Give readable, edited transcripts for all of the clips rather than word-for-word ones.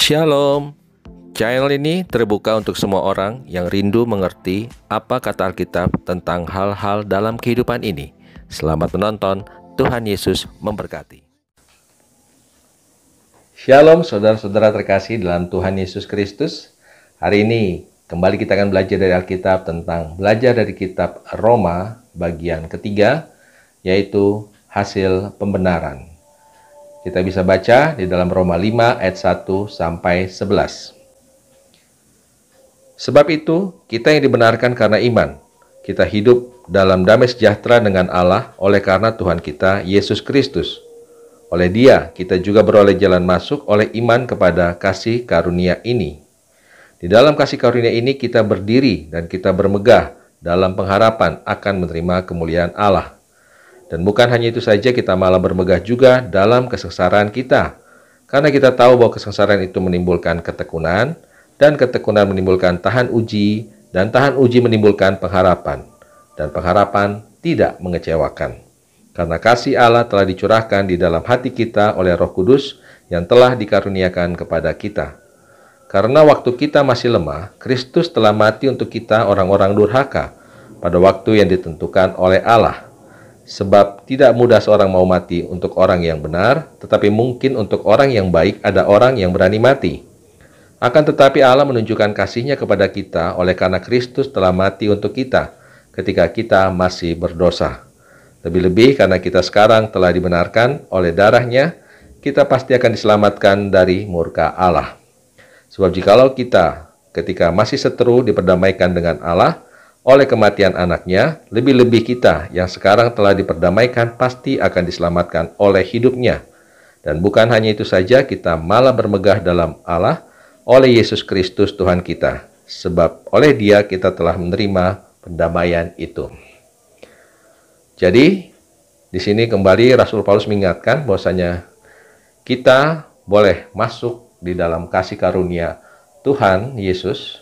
Shalom. Channel ini terbuka untuk semua orang yang rindu mengerti apa kata Alkitab tentang hal-hal dalam kehidupan ini. Selamat menonton. Tuhan Yesus memberkati. Shalom saudara-saudara terkasih dalam Tuhan Yesus Kristus. Hari ini kembali kita akan belajar dari Alkitab tentang belajar dari kitab Roma bagian ketiga, yaitu hasil pembenaran. Kita bisa baca di dalam Roma 5 ayat 1 sampai 11. Sebab itu, kita yang dibenarkan karena iman, kita hidup dalam damai sejahtera dengan Allah oleh karena Tuhan kita, Yesus Kristus. Oleh Dia, kita juga beroleh jalan masuk oleh iman kepada kasih karunia ini. Di dalam kasih karunia ini kita berdiri dan kita bermegah dalam pengharapan akan menerima kemuliaan Allah. Dan bukan hanya itu saja, kita malah bermegah juga dalam kesengsaraan kita. Karena kita tahu bahwa kesengsaraan itu menimbulkan ketekunan, dan ketekunan menimbulkan tahan uji, dan tahan uji menimbulkan pengharapan. Dan pengharapan tidak mengecewakan. Karena kasih Allah telah dicurahkan di dalam hati kita oleh Roh Kudus yang telah dikaruniakan kepada kita. Karena waktu kita masih lemah, Kristus telah mati untuk kita orang-orang durhaka pada waktu yang ditentukan oleh Allah. Sebab tidak mudah seorang mau mati untuk orang yang benar, tetapi mungkin untuk orang yang baik ada orang yang berani mati. Akan tetapi Allah menunjukkan kasih-Nya kepada kita oleh karena Kristus telah mati untuk kita ketika kita masih berdosa. Lebih-lebih karena kita sekarang telah dibenarkan oleh darah-Nya, kita pasti akan diselamatkan dari murka Allah. Sebab jikalau kita ketika masih seteru diperdamaikan dengan Allah oleh kematian anaknya, lebih-lebih kita yang sekarang telah diperdamaikan pasti akan diselamatkan oleh hidup-Nya. Dan bukan hanya itu saja, kita malah bermegah dalam Allah oleh Yesus Kristus Tuhan kita. Sebab oleh Dia kita telah menerima pendamaian itu. Jadi, di sini kembali Rasul Paulus mengingatkan bahwasanya kita boleh masuk di dalam kasih karunia Tuhan Yesus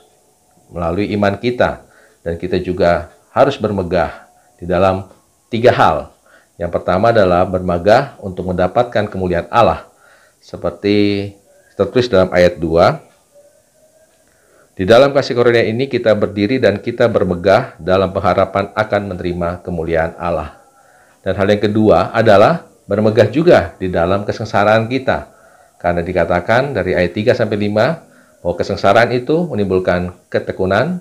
melalui iman kita. Dan kita juga harus bermegah di dalam 3 hal. Yang pertama adalah bermegah untuk mendapatkan kemuliaan Allah. Seperti tertulis dalam ayat 2. Di dalam kasih karunia ini kita berdiri dan kita bermegah dalam pengharapan akan menerima kemuliaan Allah. Dan hal yang kedua adalah bermegah juga di dalam kesengsaraan kita. Karena dikatakan dari ayat 3 sampai 5 bahwa kesengsaraan itu menimbulkan ketekunan,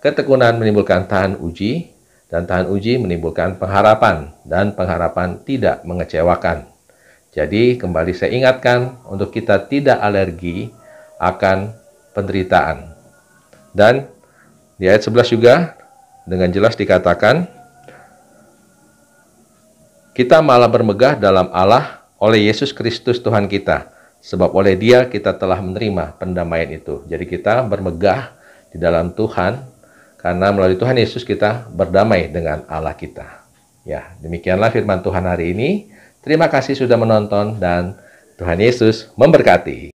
ketekunan menimbulkan tahan uji, dan tahan uji menimbulkan pengharapan, dan pengharapan tidak mengecewakan. Jadi kembali saya ingatkan untuk kita tidak alergi akan penderitaan. Dan di ayat 11 juga dengan jelas dikatakan, kita malah bermegah dalam Allah oleh Yesus Kristus Tuhan kita. Sebab oleh Dia kita telah menerima pendamaian itu. Jadi kita bermegah di dalam Tuhan, karena melalui Tuhan Yesus kita berdamai dengan Allah kita. Ya, demikianlah firman Tuhan hari ini. Terima kasih sudah menonton dan Tuhan Yesus memberkati.